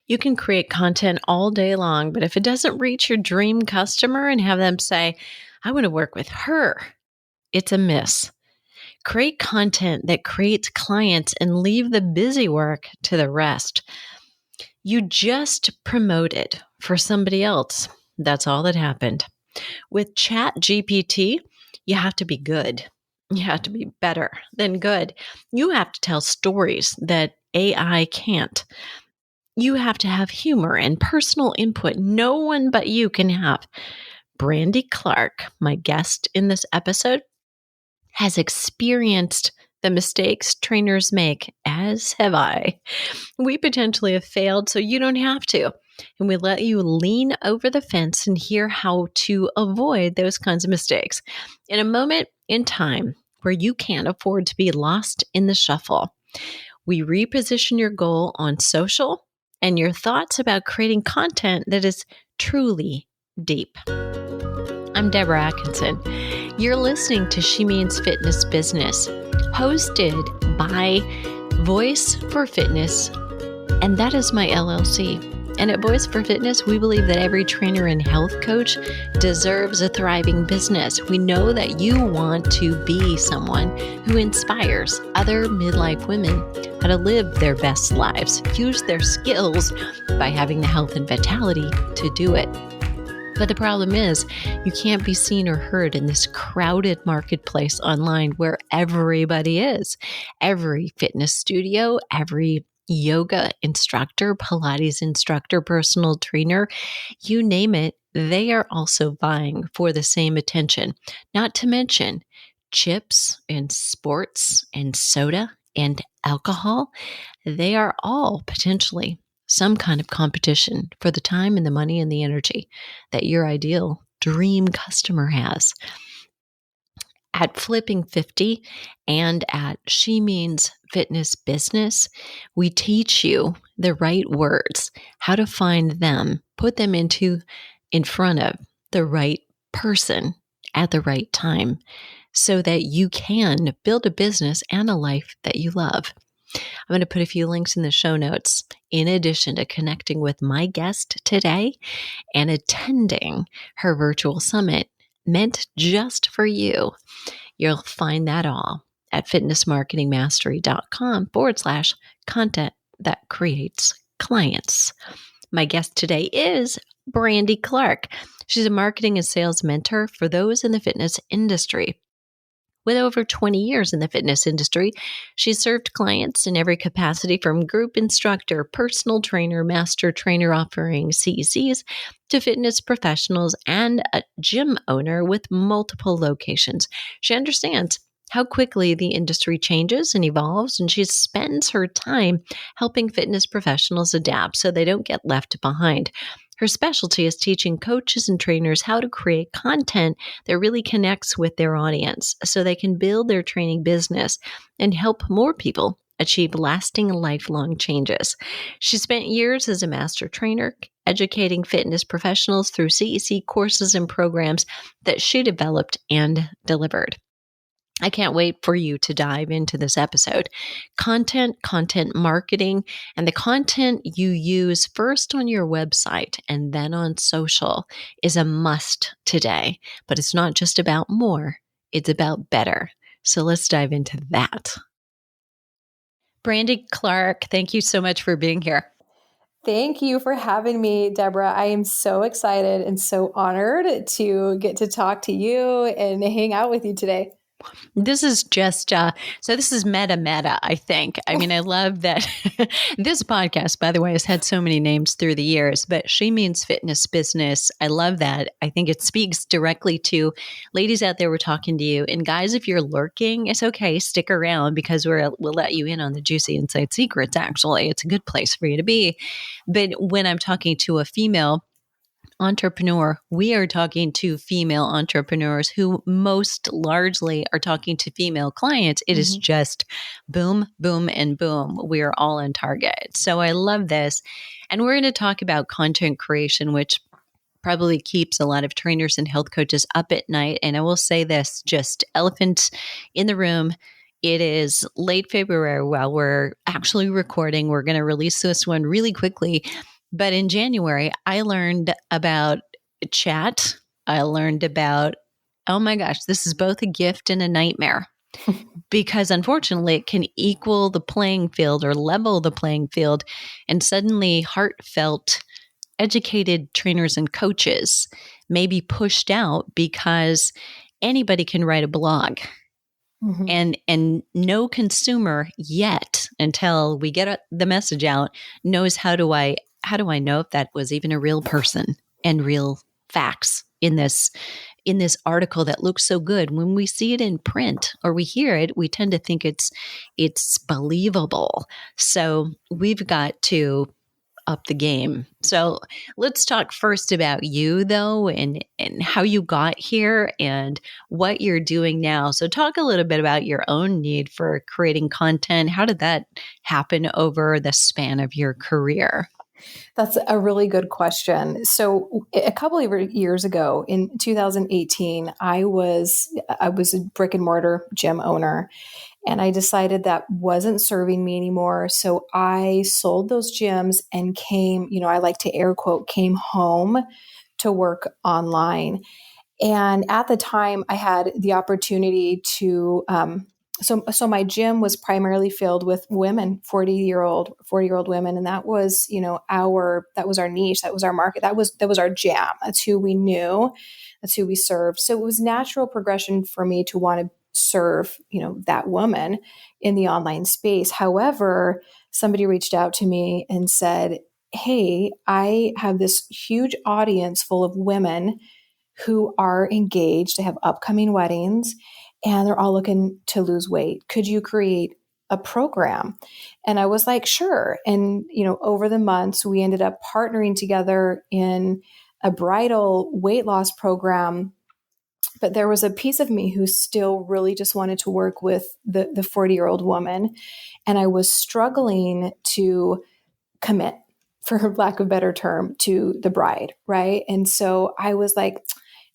You can create content all day long, but if it doesn't reach your dream customer and have them say, I want to work with her, it's a miss. Create content that creates clients and leave the busy work to the rest. You just promoted for somebody else. That's all that happened. With CHAT GPT, you have to be good. You have to be better than good. You have to tell stories that AI can't. You have to have humor and personal input no one but you can have. Brandi Clark, my guest in this episode, has experienced the mistakes trainers make, as have I. We potentially have failed, so you don't have to. And we let you lean over the fence and hear how to avoid those kinds of mistakes in a moment in time where you can't afford to be lost in the shuffle. We reposition your goal on social and your thoughts about creating content that is truly deep. I'm Deborah Atkinson. You're listening to She Means Fitness Business, hosted by Voice for Fitness, and that is my LLC. And at Voice for Fitness, we believe that every trainer and health coach deserves a thriving business. We know that you want to be someone who inspires other midlife women how to live their best lives, use their skills by having the health and vitality to do it. But the problem is, you can't be seen or heard in this crowded marketplace online where everybody is. Every fitness studio, every yoga instructor, Pilates instructor, personal trainer, you name it, they are also vying for the same attention. Not to mention chips and sports and soda and alcohol. They are all potentially some kind of competition for the time and the money and the energy that your ideal dream customer has. At Flipping 50 and at She Means Fitness Business, we teach you the right words, how to find them, put them in front of the right person at the right time so that you can build a business and a life that you love. I'm going to put a few links in the show notes in addition to connecting with my guest today and attending her virtual summit meant just for you. You'll find that all at fitnessmarketingmastery.com/content that creates clients. My guest today is Brandi Clark. She's a marketing and sales mentor for those in the fitness industry. With over 20 years in the fitness industry, she's served clients in every capacity from group instructor, personal trainer, master trainer offering CECs to fitness professionals and a gym owner with multiple locations. She understands how quickly the industry changes and evolves, and she spends her time helping fitness professionals adapt so they don't get left behind. Her specialty is teaching coaches and trainers how to create content that really connects with their audience so they can build their training business and help more people achieve lasting lifelong changes. She spent years as a master trainer, educating fitness professionals through CEC courses and programs that she developed and delivered. I can't wait for you to dive into this episode. Content marketing, and the content you use first on your website and then on social is a must today. But it's not just about more, it's about better. So let's dive into that. Brandi Clark, thank you so much for being here. Thank you for having me, Deborah. I am so excited and so honored to get to talk to you and hang out with you today. This is just, so this is meta, I think. I mean, I love that this podcast, by the way, has had so many names through the years, but She Means Fitness Business. I love that. I think it speaks directly to ladies out there. We're talking to you. And guys, if you're lurking, it's okay. Stick around because we'll let you in on the juicy inside secrets, actually. It's a good place for you to be. But when I'm talking to a female entrepreneur, we are talking to female entrepreneurs who most largely are talking to female clients. It is just boom, boom, and boom. We are all on target. So I love this. And we're going to talk about content creation, which probably keeps a lot of trainers and health coaches up at night. And I will say this, just elephant in the room. It is late February while we're actually recording. We're going to release this one really quickly. But in January, I learned about chat. I learned about, oh my gosh, this is both a gift and a nightmare because unfortunately it can equal the playing field or level the playing field. And suddenly, heartfelt, educated trainers and coaches may be pushed out because anybody can write a blog. Mhm. And no consumer yet, until we get the message out, knows how do I know if that was even a real person and real facts in this article that looks so good. When we see it in print or we hear it, we tend to think it's believable. So we've got to up the game. So let's talk first about you, though, and how you got here and what you're doing now. So talk a little bit about your own need for creating content. How did that happen over the span of your career? That's a really good question. So a couple of years ago in 2018, I was a brick and mortar gym owner, and I decided that wasn't serving me anymore. So I sold those gyms and came, I like to air quote, came home to work online. And at the time, I had the opportunity to. So my gym was primarily filled with women, 40-year-old women, and that was our niche, that was our market, that was our jam. That's who we knew, that's who we served. So it was natural progression for me to want to serve that woman in the online space. However, somebody reached out to me and said, "Hey, I have this huge audience full of women who are engaged, they have upcoming weddings, and they're all looking to lose weight. Could you create a program?" And I was like, sure. And, over the months, we ended up partnering together in a bridal weight loss program. But there was a piece of me who still really just wanted to work with the 40-year-old woman. And I was struggling to commit, for lack of a better term, to the bride, right? And so I was like,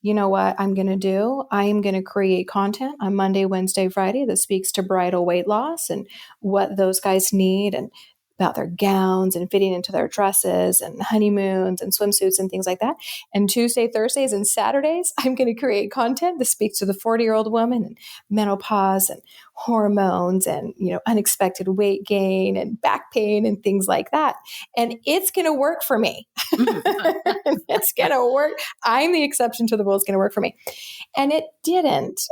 you know what I'm going to do? I am going to create content on Monday, Wednesday, Friday that speaks to bridal weight loss and what those guys need, and about their gowns and fitting into their dresses and honeymoons and swimsuits and things like that. And Tuesday, Thursdays, and Saturdays, I'm going to create content that speaks to the 40-year-old woman and menopause and hormones and, unexpected weight gain and back pain and things like that. And it's going to work for me. It's going to work. I'm the exception to the rule. It's going to work for me. And it didn't.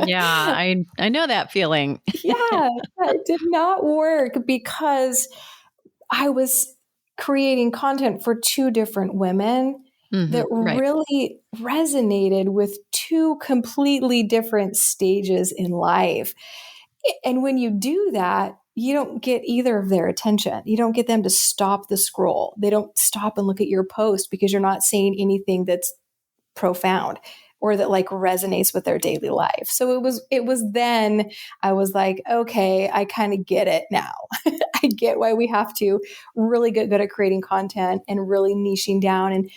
Yeah, I know that feeling. Yeah, it did not work because I was creating content for two different women that Right. really resonated with two completely different stages in life. And when you do that, you don't get either of their attention. You don't get them to stop the scroll. They don't stop and look at your post because you're not saying anything that's profound or that like resonates with their daily life. So it was then I was like, okay, I kind of get it now. I get why we have to really get good at creating content and really niching down and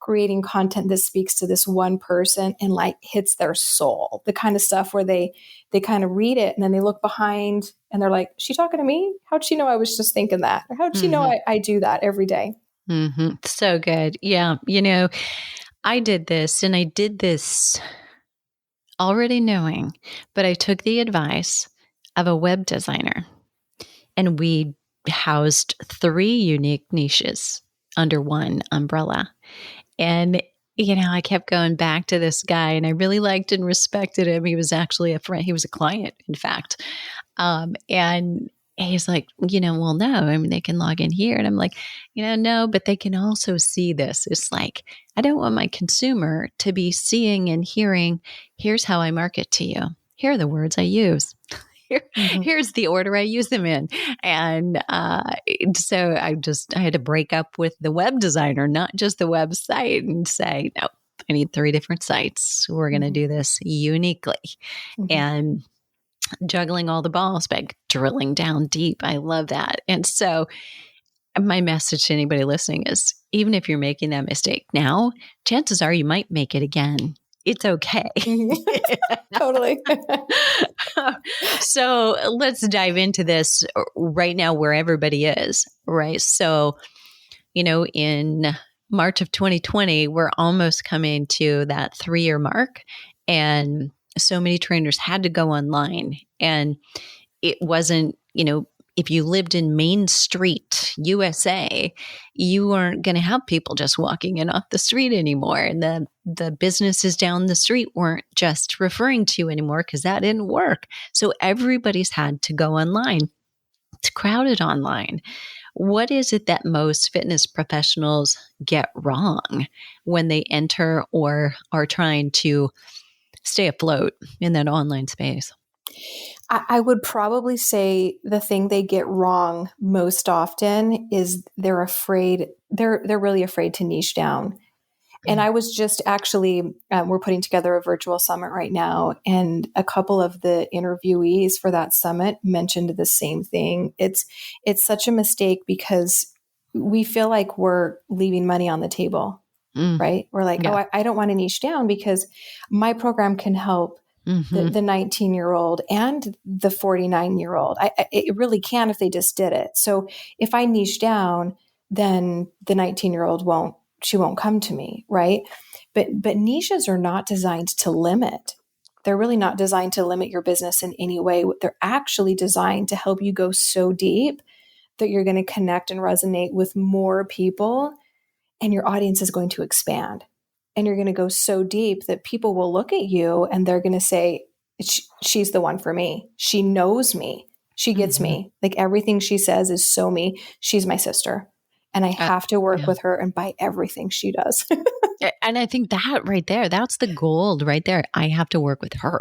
creating content that speaks to this one person and like hits their soul. The kind of stuff where they kind of read it and then they look behind and they're like, "She talking to me? How'd she know I was just thinking that? Or how'd she know I do that every day?" So good. Yeah. I did this and I did this already knowing, but I took the advice of a web designer and we housed 3 unique niches under one umbrella. And, I kept going back to this guy and I really liked and respected him. He was actually a friend. He was a client, in fact. And he's like, well, no, I mean, they can log in here. And I'm like, no, but they can also see this. It's like, I don't want my consumer to be seeing and hearing, here's how I market to you. Here are the words I use. Here's the order I use them in. And so I had to break up with the web designer, not just the website, and say, no, I need 3 different sites. We're going to do this uniquely. And juggling all the balls, but drilling down deep. I love that. And so my message to anybody listening is, even if you're making that mistake now, chances are you might make it again. It's okay. Totally. So let's dive into this right now where everybody is, right? So in March of 2020, we're almost coming to that 3-year mark. And so many trainers had to go online. And it wasn't, if you lived in Main Street, USA, you weren't going to have people just walking in off the street anymore. And the businesses down the street weren't just referring to you anymore because that didn't work. So everybody's had to go online. It's crowded online. What is it that most fitness professionals get wrong when they enter or are trying to stay afloat in that online space? I would probably say the thing they get wrong most often is they're afraid. They're really afraid to niche down. And I was just actually, we're putting together a virtual summit right now, and a couple of the interviewees for that summit mentioned the same thing. It's such a mistake because we feel like we're leaving money on the table, right? We're like, Yeah. I don't want to niche down because my program can help the 19-year-old and the 49-year-old. It really can if they just did it. So if I niche down, then the 19-year-old won't come to me, right? But niches are not designed to limit. They're really not designed to limit your business in any way. They're actually designed to help you go so deep that you're going to connect and resonate with more people, and your audience is going to expand. And you're going to go so deep that people will look at you and they're going to say, she's the one for me. She knows me. She gets me. Like everything she says is so me. She's my sister. And I have to work with her and buy everything she does. And I think that right there, that's the gold right there. I have to work with her.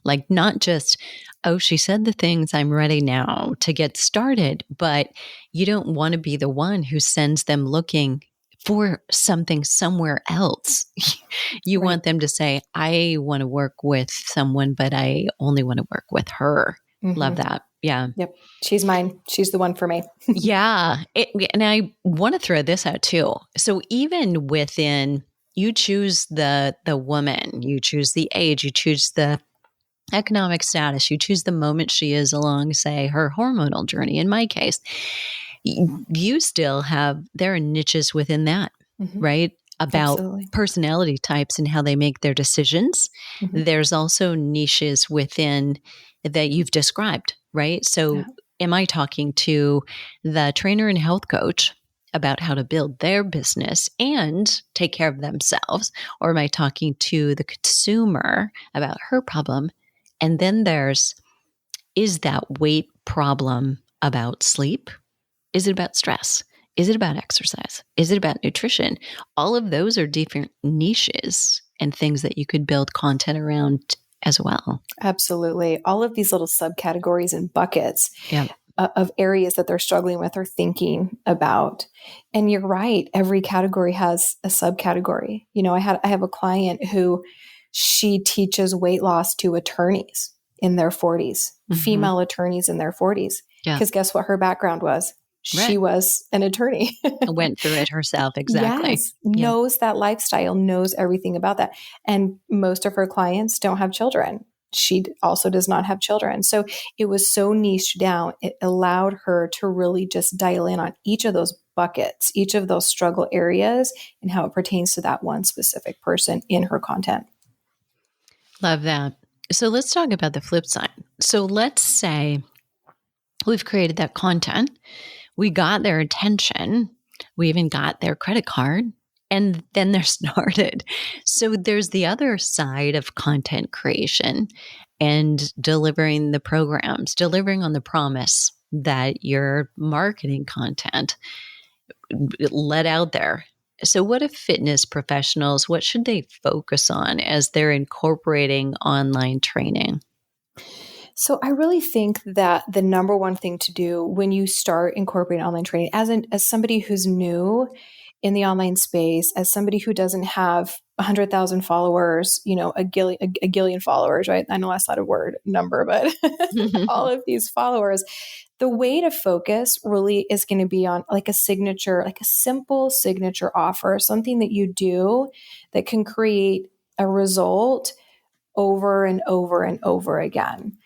Like not just, oh, she said the things, I'm ready now to get started. But you don't want to be the one who sends them looking for something somewhere else. You Right. want them to say, I want to work with someone, but I only want to work with her. Love that. Yeah. Yep. She's mine. She's the one for me. Yeah. And I want to throw this out too. So even within, you choose the woman, you choose the age, you choose the economic status, you choose the moment she is along, say, her hormonal journey. In my case, you still have, there are niches within that, right? About Absolutely. personality types and how they make their decisions. There's also niches within that you've described, right? So am I talking to the trainer and health coach about how to build their business and take care of themselves? Or am I talking to the consumer about her problem? And then is that weight problem about sleep? Is it about stress? Is it about exercise? Is it about nutrition? All of those are different niches and things that you could build content around as well. Absolutely. All of these little subcategories and buckets of areas that they're struggling with or thinking about. And you're right. Every category has a subcategory. I have a client who she teaches weight loss to attorneys in their 40s, female attorneys in their 40s. Because guess what her background was? She was an attorney. Went through it herself. Exactly. Yes. Knows that lifestyle, knows everything about that. And most of her clients don't have children. She also does not have children. So it was so niched down. It allowed her to really just dial in on each of those buckets, each of those struggle areas, and how it pertains to that one specific person in her content. Love that. So let's talk about the flip side. So let's say we've created that content. We got their attention. We even got their credit card, and then they're started. So there's the other side of content creation and delivering the programs, delivering on the promise that your marketing content let out there. So what if fitness professionals, what should they focus on as they're incorporating online training? So I really think that the number one thing to do when you start incorporating online training, as somebody who's new in the online space, as somebody who doesn't have 100,000 followers, a gillion followers, right? I know that's not a word number, but all of these followers, the way to focus really is going to be on like a signature, like a simple signature offer, something that you do that can create a result over and over and over again.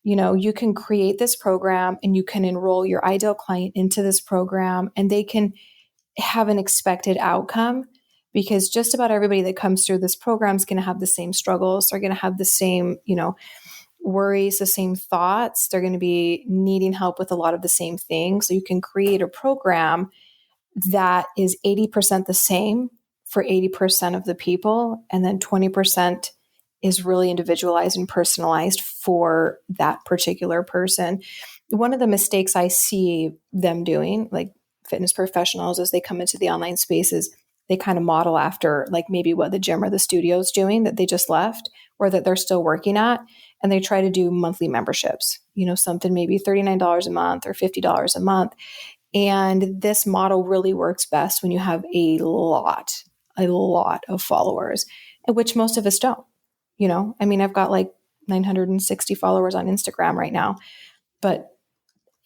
You can create this program and you can enroll your ideal client into this program, and they can have an expected outcome, because just about everybody that comes through this program is going to have the same struggles. They're going to have the same, worries, the same thoughts. They're going to be needing help with a lot of the same things. So you can create a program that is 80% the same for 80% of the people, and then 20% is really individualized and personalized for that particular person. One of the mistakes I see them doing, like fitness professionals, as they come into the online spaces, they kind of model after like maybe what the gym or the studio is doing that they just left or that they're still working at. And they try to do monthly memberships, something maybe $39 a month or $50 a month. And this model really works best when you have a lot of followers, which most of us don't. I've got like 960 followers on Instagram right now, but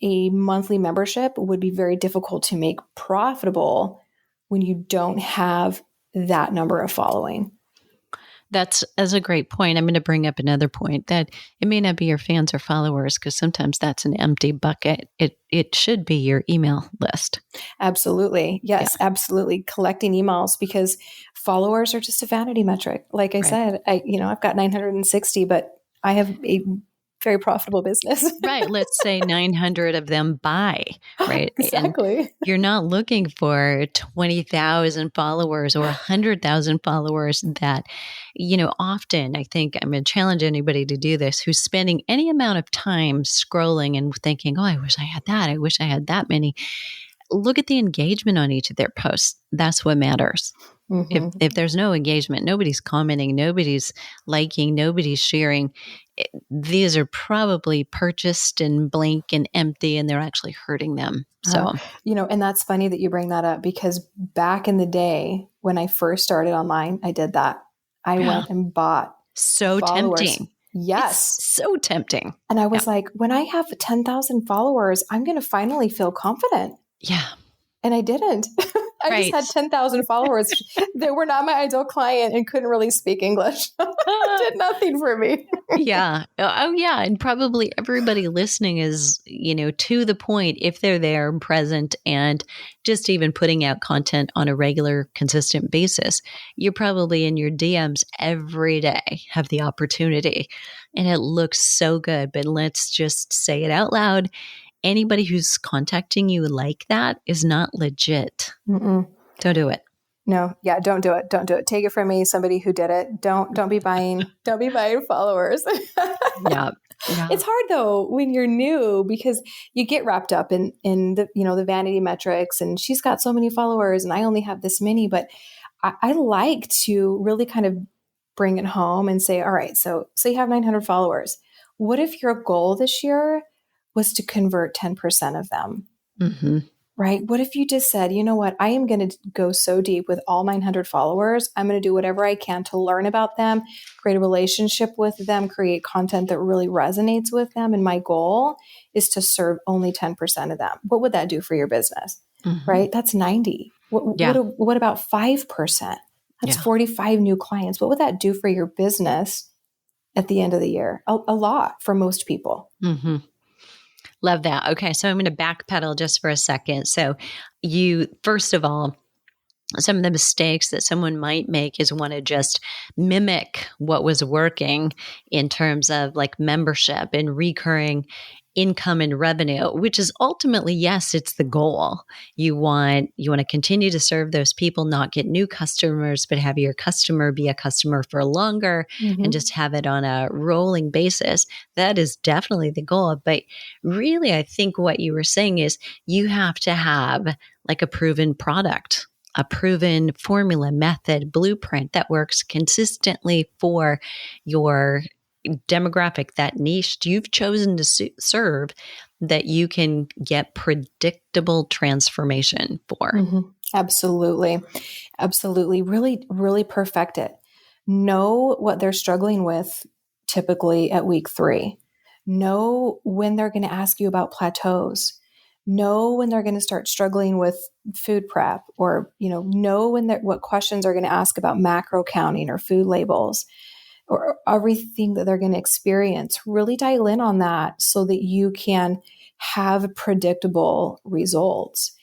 a monthly membership would be very difficult to make profitable when you don't have that number of following. That's a great point. I'm going to bring up another point that it may not be your fans or followers, because sometimes that's an empty bucket. It should be your email list. Absolutely. Yes, yeah. Absolutely. Collecting emails, because followers are just a vanity metric. Like I said, I've got 960, but I have a very profitable business. Right. Let's say 900 of them buy, right? Exactly. And you're not looking for 20,000 followers or 100,000 followers that, often I think I'm going to challenge anybody to do this who's spending any amount of time scrolling and thinking, oh, I wish I had that. I wish I had that many. Look at the engagement on each of their posts. That's what matters. Mm-hmm. If there's no engagement, nobody's commenting, nobody's liking, nobody's sharing, these are probably purchased and blank and empty, and they're actually hurting them. So, and that's funny that you bring that up, because back in the day when I first started online, I did that. I went and bought followers. Tempting. Yes. It's so tempting. And I was like, when I have 10,000 followers, I'm going to finally feel confident. Yeah. And I didn't. I just had 10,000 followers that were not my ideal client and couldn't really speak English. Did nothing for me. Yeah. Oh, yeah. And probably everybody listening is, to the point, if they're there and present and just even putting out content on a regular, consistent basis, you're probably in your DMs every day, have the opportunity. And it looks so good. But let's just say it out loud. Anybody who's contacting you like that is not legit. Mm-mm. Don't do it. No, yeah, don't do it. Don't do it. Take it from me, somebody who did it. Don't be buying followers. Yeah. It's hard though when you're new, because you get wrapped up in the the vanity metrics, and she's got so many followers and I only have this many. But I like to really kind of bring it home and say, all right, so you have 900 followers. What if your goal this year was to convert 10% of them? Mm-hmm. Right? What if you just said, you know what, I am going to go so deep with all 900 followers. I'm going to do whatever I can to learn about them, create a relationship with them, create content that really resonates with them. And my goal is to serve only 10% of them. What would that do for your business? Mm-hmm. Right? That's 90. What about 5%? That's 45 new clients. What would that do for your business at the end of the year? A lot for most people. Mm-hmm. Love that. Okay. So I'm going to backpedal just for a second. So first of all, some of the mistakes that someone might make is want to just mimic what was working in terms of like membership and recurring income and revenue, which is ultimately, yes, it's the goal. You want to continue to serve those people, not get new customers, but have your customer be a customer for longer, mm-hmm. and just have it on a rolling basis. That is definitely the goal. But really, I think what you were saying is you have to have like a proven product, a proven formula, method, blueprint that works consistently for your demographic, that niche you've chosen to serve, that you can get predictable transformation for. Mm-hmm. Absolutely. Absolutely. Really, really perfect it. Know what they're struggling with typically at week 3. Know when they're going to ask you about plateaus. Know when they're going to start struggling with food prep, or, know what questions are going to ask about macro counting or food labels, or everything that they're going to experience. Really dial in on that so that you can have predictable results.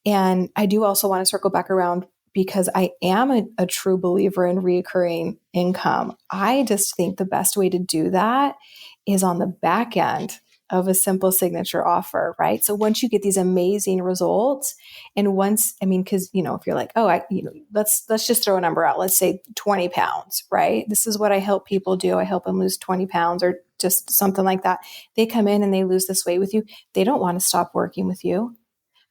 And I do also want to circle back around because I am a true believer in reoccurring income. I just think the best way to do that is on the back end of a simple signature offer, right? So once you get these amazing results, and once, I mean, because if you're like, oh, let's just throw a number out. Let's say 20 pounds, right? This is what I help people do. I help them lose 20 pounds or just something like that. They come in and they lose this weight with you. They don't want to stop working with you,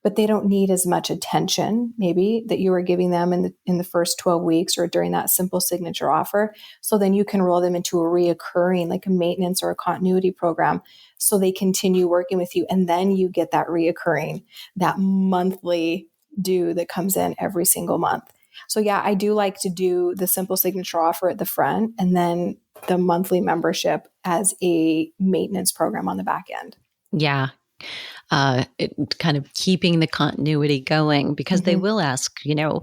but they don't need as much attention maybe that you were giving them in the first 12 weeks or during that simple signature offer. So then you can roll them into a reoccurring, like a maintenance or a continuity program, so they continue working with you. And then you get that reoccurring, that monthly due that comes in every single month. So yeah, I do like to do the simple signature offer at the front and then the monthly membership as a maintenance program on the back end. Yeah. Kind of keeping the continuity going, because they will ask,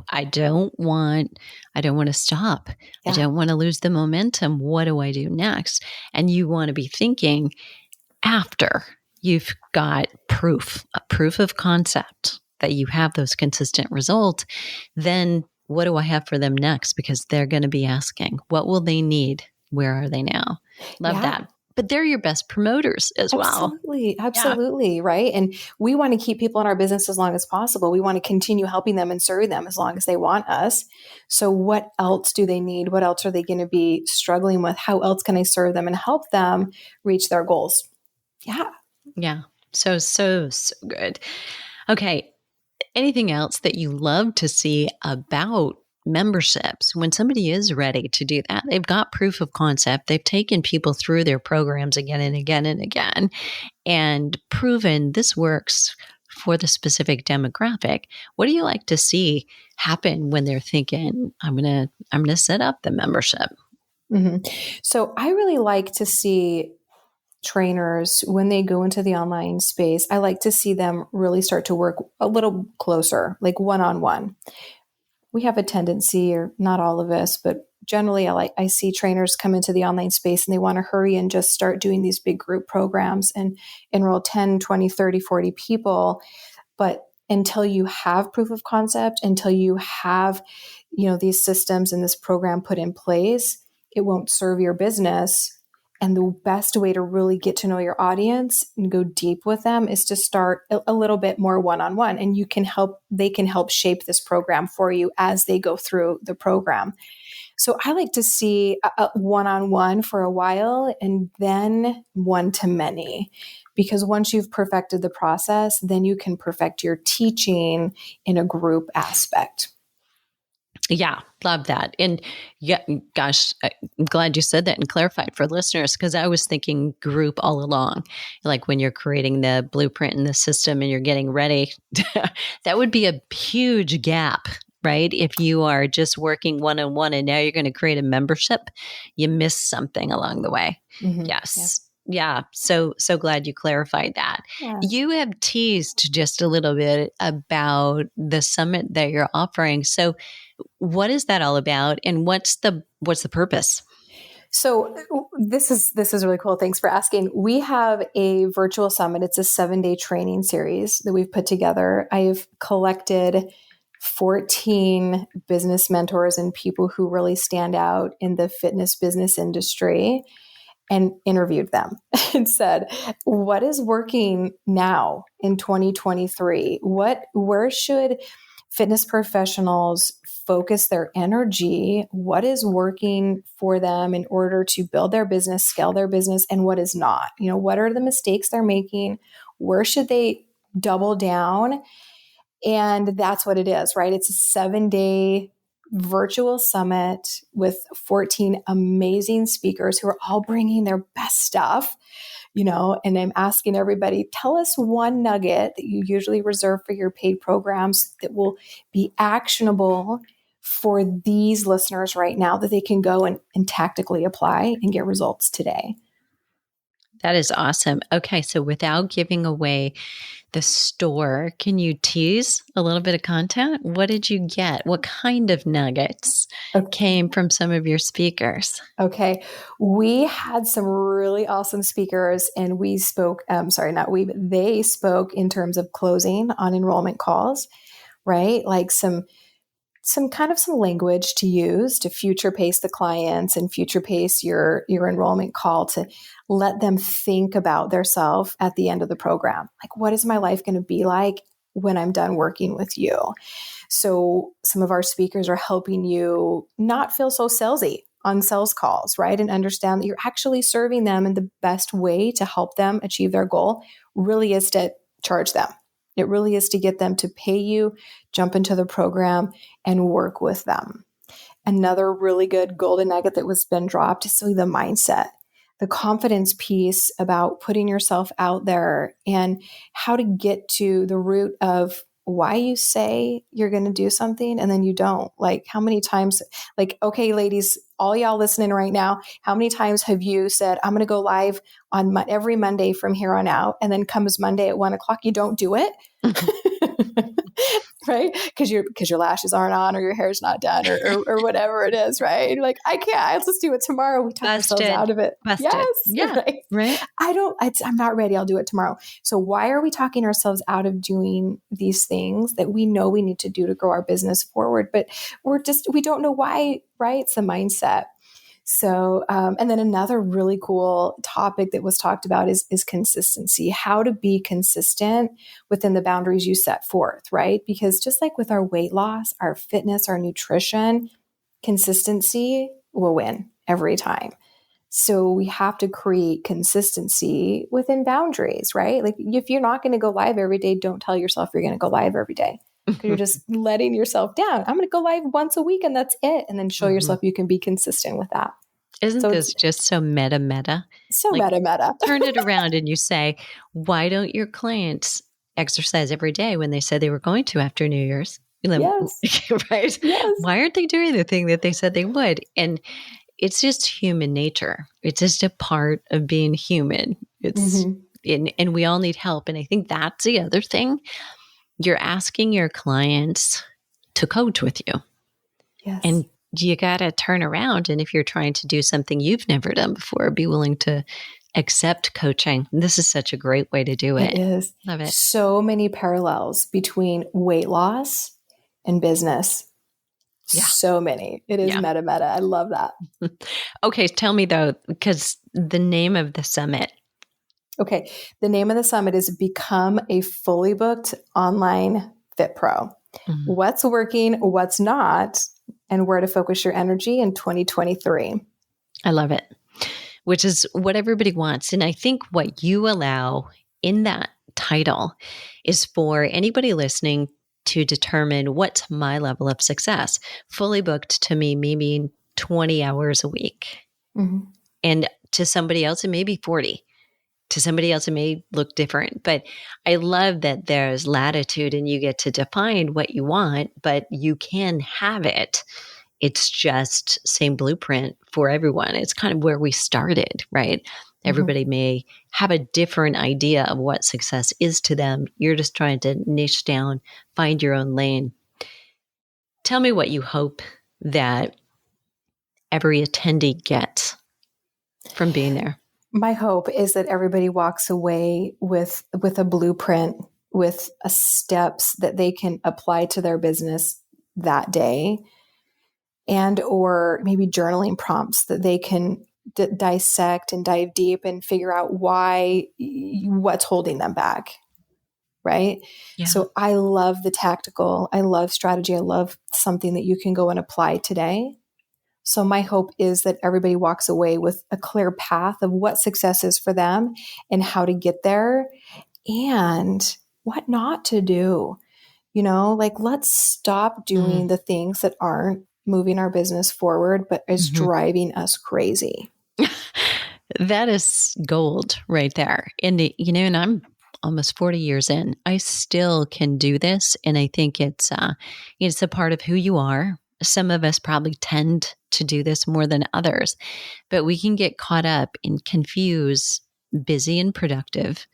I don't want to stop. Yeah. I don't want to lose the momentum. What do I do next? And you want to be thinking after you've got a proof of concept that you have those consistent results, then what do I have for them next? Because they're going to be asking, what will they need? Where are they now? Love that. But they're your best promoters as well. Absolutely. Right. And we want to keep people in our business as long as possible. We want to continue helping them and serving them as long as they want us. So what else do they need? What else are they going to be struggling with? How else can I serve them and help them reach their goals? Yeah. Yeah. So good. Okay. Anything else that you love to see about memberships when somebody is ready to do that? They've got proof of concept. They've taken people through their programs again and again and again and proven this works for the specific demographic. What do you like to see happen when they're thinking, I'm going to set up the membership? So I really like to see trainers, when they go into the online space, I like to see them really start to work a little closer, like one-on-one. We have a tendency, or not all of us, but generally I see trainers come into the online space and they want to hurry and just start doing these big group programs and enroll 10, 20, 30, 40 people. But until you have proof of concept, until you have, these systems and this program put in place, it won't serve your business. And the best way to really get to know your audience and go deep with them is to start a little bit more one-on-one. And they can help shape this program for you as they go through the program. So I like to see a one-on-one for a while and then one-to-many. Because once you've perfected the process, then you can perfect your teaching in a group aspect. Yeah, love that. And yeah, gosh, I'm glad you said that and clarified for listeners, because I was thinking group all along. Like when you're creating the blueprint and the system and you're getting ready, that would be a huge gap, right? If you are just working one-on-one and now you're going to create a membership, you miss something along the way. Yes. Yeah. So glad you clarified that. Yeah. You have teased just a little bit about the summit that you're offering. So what is that all about, and what's the purpose? So this is really cool. Thanks for asking. We have a virtual summit. It's a 7-day training series that we've put together. I've collected 14 business mentors and people who really stand out in the fitness business industry and interviewed them and said, what is working now in 2023? Where should fitness professionals focus their energy? What is working for them in order to build their business, scale their business, and what is not? What are the mistakes they're making? Where should they double down? And that's what it is, right? It's a 7-day virtual summit with 14 amazing speakers who are all bringing their best stuff, and I'm asking everybody, tell us one nugget that you usually reserve for your paid programs that will be actionable for these listeners right now that they can go and tactically apply and get results today. That is awesome. Okay, so without giving away the store, can you tease a little bit of content? What did you get? What kind of nuggets came from some of your speakers? Okay, we had some really awesome speakers, and they spoke in terms of closing on enrollment calls. right? Like some language to use to future pace the clients and future pace your enrollment call, to let them think about their self at the end of the program. Like, what is my life going to be like when I'm done working with you? So some of our speakers are helping you not feel so salesy on sales calls, right? And understand that you're actually serving them, and the best way to help them achieve their goal really is to charge them. It really is to get them to pay you, jump into the program, and work with them. Another really good golden nugget that was been dropped is really the mindset, the confidence piece about putting yourself out there, and how to get to the root of why you say you're going to do something and then you don't. Like, how many times, like, okay, ladies, all y'all listening right now, how many times have you said, I'm going to go live on every Monday from here on out, and then comes Monday at 1:00, you don't do it? Right? Because your lashes aren't on, or your hair's not done, or whatever it is, right? And you're like, I can't, I'll just do it tomorrow. We talk ourselves out of it. Busted. Yes. Yeah. Right. I'm not ready. I'll do it tomorrow. So why are we talking ourselves out of doing these things that we know we need to do to grow our business forward? But we don't know why, right? It's the mindset. So, and then another really cool topic that was talked about is consistency, how to be consistent within the boundaries you set forth, right? Because just like with our weight loss, our fitness, our nutrition, consistency will win every time. So we have to create consistency within boundaries, right? Like, if you're not going to go live every day, don't tell yourself you're going to go live every day. You're just letting yourself down. I'm going to go live once a week and that's it. And then show yourself you can be consistent with that. Isn't this just so meta? So like, meta. Turn it around and you say, why don't your clients exercise every day when they said they were going to after New Year's? Yes. Right? Yes. Why aren't they doing the thing that they said they would? And it's just human nature. It's just a part of being human. It's and we all need help. And I think that's the other thing. You're asking your clients to coach with you. Yes. And you got to turn around. And if you're trying to do something you've never done before, be willing to accept coaching. This is such a great way to do it. It is. Love it. So many parallels between weight loss and business. Yeah. So many. It is meta. I love that. Okay. Tell me though, because the name of the summit. Okay. The name of the summit is Become a Fully Booked Online Fit Pro. What's working, what's not, and where to focus your energy in 2023. I love it, which is what everybody wants. And I think what you allow in that title is for anybody listening to determine what's my level of success. Fully booked to me mean 20 hours a week. And to somebody else, it may be 40. To somebody else, it may look different. But I love that there's latitude and you get to define what you want, but you can have it. It's just same blueprint for everyone. It's kind of where we started, right? Everybody may have a different idea of what success is to them. You're just trying to niche down, find your own lane. Tell me what you hope that every attendee gets from being there. My hope is that everybody walks away with a blueprint, with steps that they can apply to their business that day, and or maybe journaling prompts that they can dissect and dive deep and figure out what's holding them back. Right? Yeah. So I love the tactical. I love strategy. I love something that you can go and apply today. So my hope is that everybody walks away with a clear path of what success is for them and how to get there and what not to do. Like, let's stop doing the things that aren't moving our business forward, but is driving us crazy. That is gold right there. And I'm almost 40 years in. I still can do this. And I think it's a part of who you are. Some of us probably tend to do this more than others, but we can get caught up and confuse busy and productive,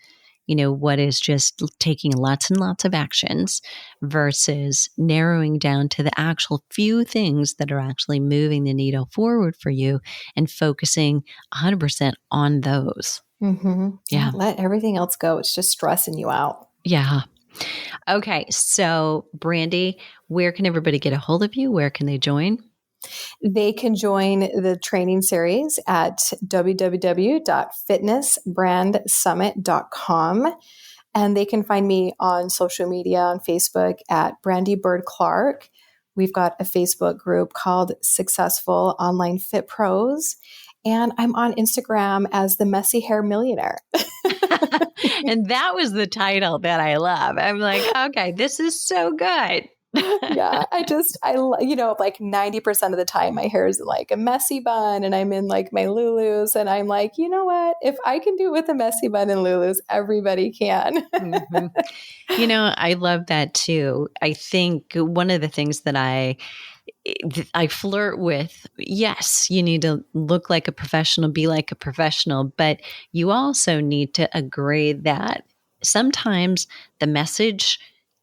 what is just taking lots and lots of actions versus narrowing down to the actual few things that are actually moving the needle forward for you and focusing 100% on those. Yeah. Let everything else go. It's just stressing you out. Yeah. Okay. So, Brandi, where can everybody get a hold of you? Where can they join? They can join the training series at www.fitnessbrandsummit.com. And they can find me on social media on Facebook at Brandi Clark. We've got a Facebook group called Successful Online Fit Pros. And I'm on Instagram as the Messy Hair Millionaire. And that was the title that I love. I'm like, okay, this is so good. Yeah, like 90% of the time my hair is like a messy bun and I'm in like my Lulus and I'm like, you know what? If I can do it with a messy bun and Lulus, everybody can. I love that too. I think one of the things that I flirt with, yes, you need to look like a professional, be like a professional, but you also need to agree that sometimes the message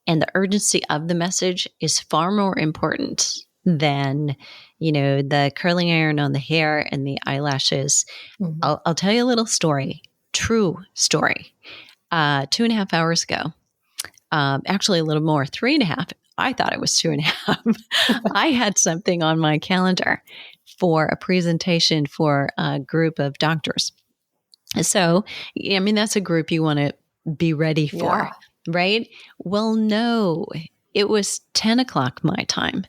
and the urgency of the message is far more important than, the curling iron on the hair and the eyelashes. Mhm. I'll tell you a little story, true story. 2.5 hours ago, actually a little more, 3.5. I thought it was 2.5. I had something on my calendar for a presentation for a group of doctors. So, that's a group you want to be ready for, right? Well, no, it was 10 o'clock my time.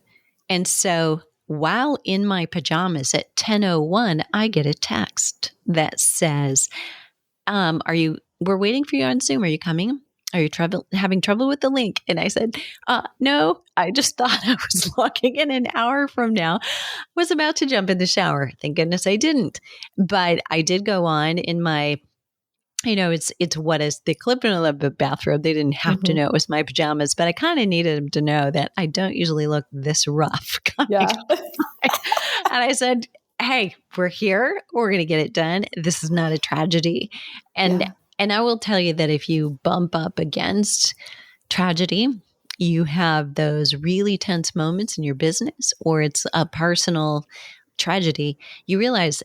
And so while in my pajamas at 10:01, I get a text that says, we're waiting for you on Zoom. Are you coming? Are you having trouble with the link? And I said, no, I just thought I was logging in an hour from now. I was about to jump in the shower. Thank goodness I didn't. But I did go on in my, it's what is the equivalent of a bathrobe. They didn't have to know it was my pajamas, but I kind of needed them to know that I don't usually look this rough. Yeah. And I said, hey, we're here. We're going to get it done. This is not a tragedy. And I will tell you that if you bump up against tragedy, you have those really tense moments in your business, or it's a personal tragedy, you realize,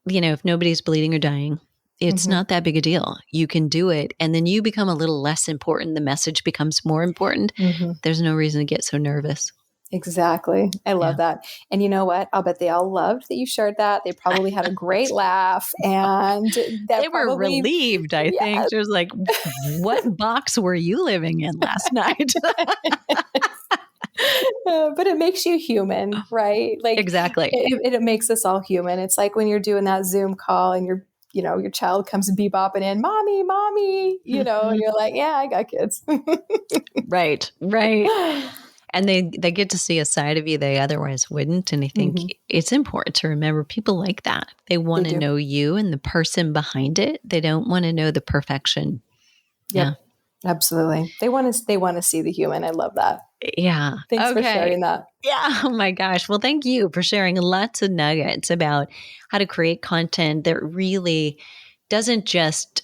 if nobody's bleeding or dying, it's not that big a deal. You can do it. And then you become a little less important. The message becomes more important. There's no reason to get so nervous. Exactly. I love that. And you know what? I'll bet they all loved that you shared that. They probably had a great laugh and they were relieved, I think. It was like, what box were you living in last night? But it makes you human, right? Like exactly. It makes us all human. It's like when you're doing that Zoom call and your child comes bebopping in, mommy, and you're like, yeah, I got kids. Right. And they get to see a side of you they otherwise wouldn't. And I think it's important to remember people like that. They want to know you and the person behind it. They don't want to know the perfection. Yep. Yeah, absolutely. They want to see the human. I love that. Yeah. Thanks for sharing that. Yeah. Oh my gosh. Well, thank you for sharing lots of nuggets about how to create content that really doesn't just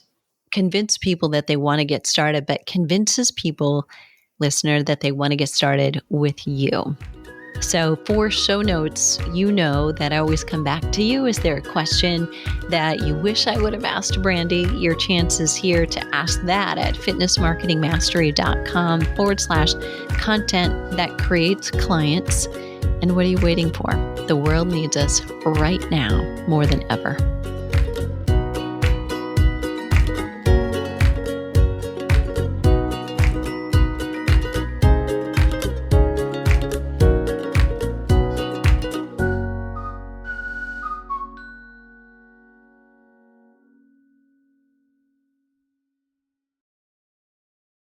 convince people that they want to get started, but convinces people, listener, that they want to get started with you. So for show notes, that I always come back to you. Is there a question that you wish I would have asked Brandi? Your chance is here to ask that at fitnessmarketingmastery.com/content that creates clients. And what are you waiting for? The world needs us right now more than ever.